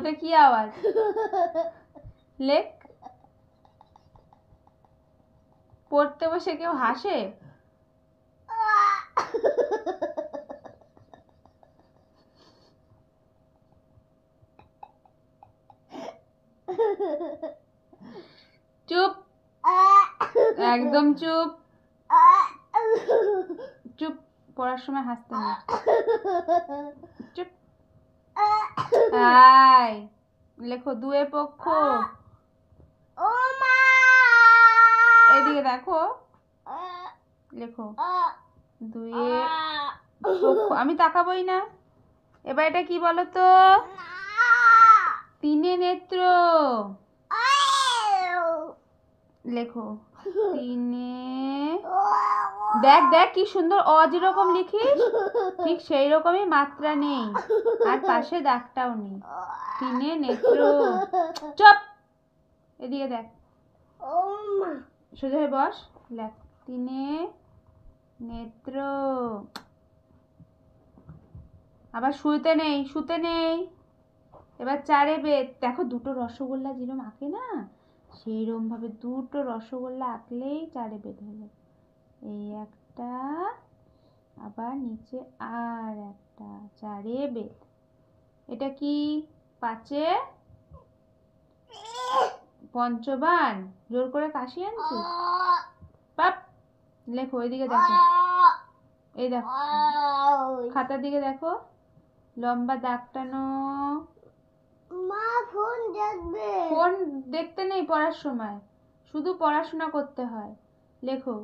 ওটা কি আওয়াজ? লেখ। পড়তে বসে কেউ হাসে? চুপ, একদম চুপ, চুপ। পড়ার সময় হাসতে নেই। চুপ। আয় লেখো দুয়ে পক্ষ। এদিকে দেখো, লেখো দুয়ে পক্ষ। আমি তাকাবোই না। এবার এটা কি বলো তো? তিনে নেত্র। লেখো তিনে। দেখ দেখ কি সুন্দর অ যেরকম লিখিস ঠিক সেই রকমই মাত্রা নেই, আর পাশে দাগটাও নেই। তিনে নেত্র। চুপ। এদিকে দেখ, সোজা হয়ে বস। লেখ তিনে নেত্র। আবার শুতে নেই, শুতে নেই। এবার চারে বেদ। দেখো দুটো রসগোল্লা যেরকম আঁকে না, সেইরকম ভাবে দুটো রসগোল্লা আঁকলেই চারে বেদ হলো। এই একটা, আবার নিচে আর একটা, চারে বেদ। এটা কি? পাঁচে পঞ্চবান। জোর করে কাশি আনছি। পাপ। লেখো এদিকে দেখো, এই দেখো খাতার দিকে দেখো, লম্বা দাগ টানো। মা ফোন দেখবে। ফোন দেখতে নেই পড়ার সময়, শুধু পড়াশোনা করতে হয়। লেখো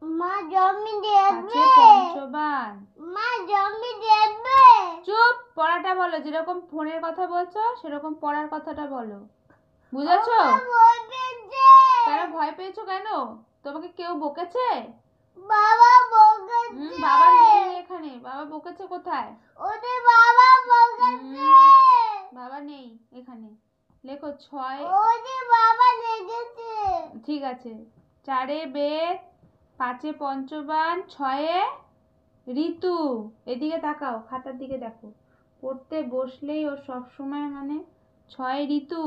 মা জমি দেখবে। পঞ্চবান। মা জমি দেখবে। চুপ। পড়াটা বলো, যেরকম ফোনের কথা বলছো সেরকম পড়ার কথাটা বলো, বুঝেছো? কেন ভয় পেয়েছো? কেন তোমাকে কেউ বকেছে? বাবা বকেছে। বাবা নেই এখানে। বাবা বকেছে কোথায়? ওদের বাবা বকেছে। বাবা নেই এখানে। লেখো ছয়। ওদের বাবা লেগেছে। ঠিক আছে। চারে বেদ, পাঁচে পঞ্চবান, ছয়ে ঋতু। এদিকে তাকাও, খাতার দিকে দেখো। পড়তে বসলেই ও সব সময় মানে ছয় ঋতু।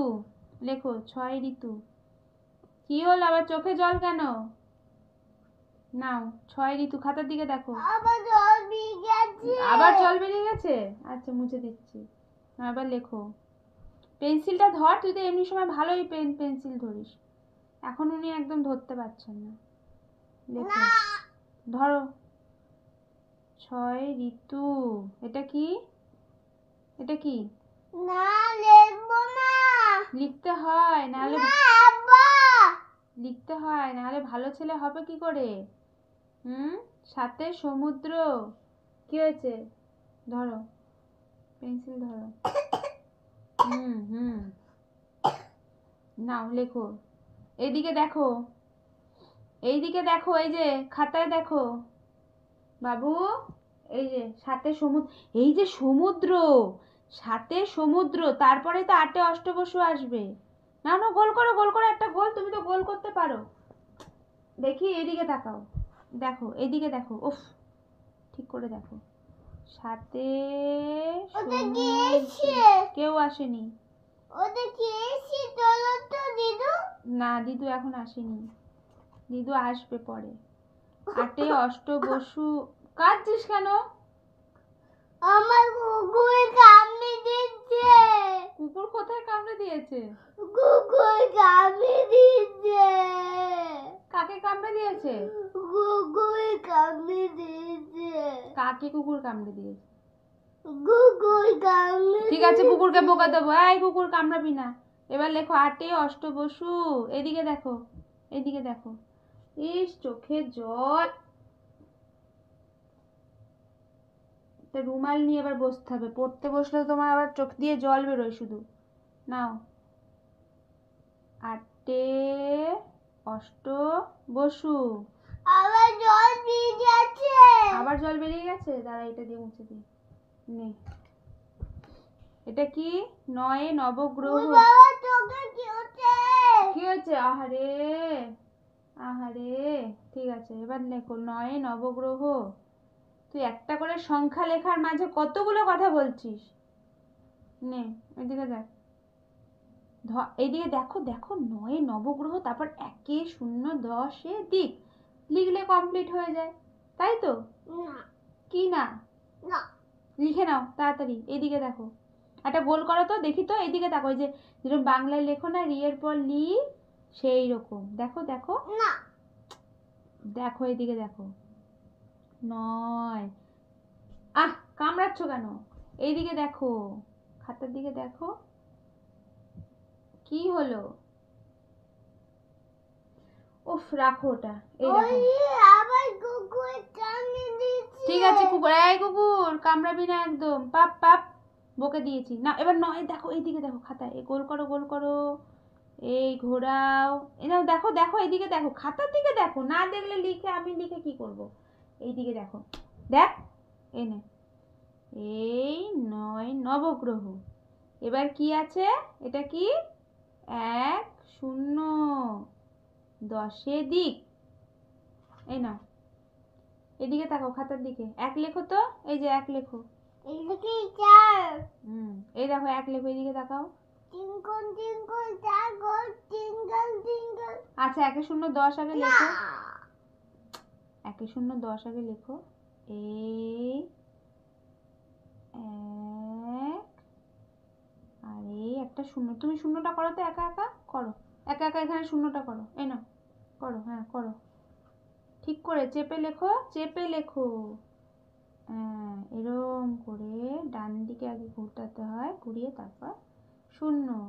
লেখো ছয় ঋতু। কি হলো আবার চোখে জল কেন? নাও ছয় ঋতু, খাতার দিকে দেখো। আবার জল বেরিয়ে গেছে। আবার জল বেরিয়ে গেছে? আচ্ছা মুছে দিচ্ছি। আবার লেখো। পেন্সিলটা ধর, তুই তো এমনি সময় ভালোই পেন্সিল ধরিস, এখন উনি একদম ধরতে পারছেন না। লেখো, ধরো। ছয় ঋতু। এটা কি? এটা কি? না লিখবো না। লিখতে হয়, নাহলে লিখতে হয়, নাহলে ভালো ছেলে হবে কি করে? সাথে সমুদ্র। কি হয়েছে? ধরো পেন্সিল ধরো। নাও লেখো। এইদিকে দেখো, এইদিকে দেখো, এই যে খাতায় দেখো বাবু, এই যে সাথে সমুদ্র। এই যে সমুদ্র, সাথে সমুদ্র, তারপরে তো আটে অষ্টবসু আসবে। না না, গোল করো, গোল করো একটা গোল। তুমি তো গোল করতে পারো। দেখি এইদিকে তাকাও, দেখো এইদিকে দেখো। উফ, ঠিক করে দেখো। সাথে কেউ আসেনি। না, দিদু এখন আসেনি। দিদু আসবে পরে। আটে অষ্টবসু। কাঁদছিস কেন? আমার কুকুর কামড়ে দিয়েছে। কুকুর কোথায় কামড়ে দিয়েছে? কুকুর কামড়ে দিয়েছে। কাকে কামড়ে দিয়েছে? কুকুর কামড়ে দিয়েছে। কাকে কুকুর কামড়ে দিয়েছে? কুকুর কামড়ে। ঠিক আছে, কুকুরকে বোকা দেবো। এই কুকুর কামড়াবি না। এবার লেখো আটে অষ্টবসু। এদিকে দেখো, এদিকে দেখো। ইস, চোখে জল। রুমাল নিয়ে এবার বসতে হবে। পড়তে বসলে তোমার আবার চোখ দিয়ে জল বেরোয় শুধু। নাও, আটে অষ্টবসু। আবার জল বেরিয়ে গেছে। আবার জল বেরিয়ে গেছে? দাঁড়া, এটা দিয়ে মুছে দিই। নে, এটা কি? নয়ে নবগ্রহ। কি হয়েছে? আহারে আহারে। ঠিক আছে, এবার লেখো নয়ে নবগ্রহ। তুই একটা করে সংখ্যা লেখার মাঝে কতগুলো কথা বলছিস? নে এদিকে দেখ, এইদিকে দেখো দেখো, 9 নবগ্রহ, তারপর 1 0 10 দিক, লিখলে কমপ্লিট হয়ে যায়, তাই তো? না। কি না? না। লিখে নাও তাড়াতাড়ি। এইদিকে দেখো, একটা গোল করো তো দেখি তো, এইদিকে দেখো, ওই যে যেরকম বাংলায় লেখো না রি এর পর লি, সেই রকম দেখো দেখো। না। দেখো এইদিকে দেখো, 9। কামড়াচ্ছ কেন? এইদিকে দেখো, খাতার দিকে দেখো, কি হলো? উফ, রাখো ওটা। এই দেখো, আবার কুকুর কামড়ে দিয়েছে। ঠিক আছে কুকুর, এই কুকুর কামড়াবি না একদম, পাপ পাপ, বকে দিয়েছি না। এবার 9 দেখো, এইদিকে দেখো, খাতায় এই গোল করো গোল করো, এই ঘোরাও, এই নাও দেখো দেখো, এইদিকে দেখো, খাতার দিকে দেখো, না দেখলে লিখে আমি লিখে কি করব? এইদিকে দেখো, দেখ, এই নে, এই 9 নবগ্রহ। এবার কি আছে? এটা কি? 1 0 10 দিক। এই নাও, এদিকে তাকাও, খাতার দিকে 1 লেখো তো, এই যে 1 লেখো, এইদিকে 4। এই দেখো 1 লেখো, এইদিকে তাকাও, টিঙ্কল টিঙ্কল স্টার গোল টিঙ্কল টিঙ্কল। আচ্ছা 1 0 10 আগে লেখো, 1 0 10 আগে লেখো, এই 1 আর এই একটা 0, তুমি 0টা করো তো, একা একা করো, একা একা এখানে 0টা করো, এই নাও করো, হ্যাঁ করো, ঠিক করে চেপে লেখো, চেপে লেখো, হ্যাঁ এরম করে ডান দিকে আগে ঘুরতে হয়, ঘুরিয়ে তারপর 0।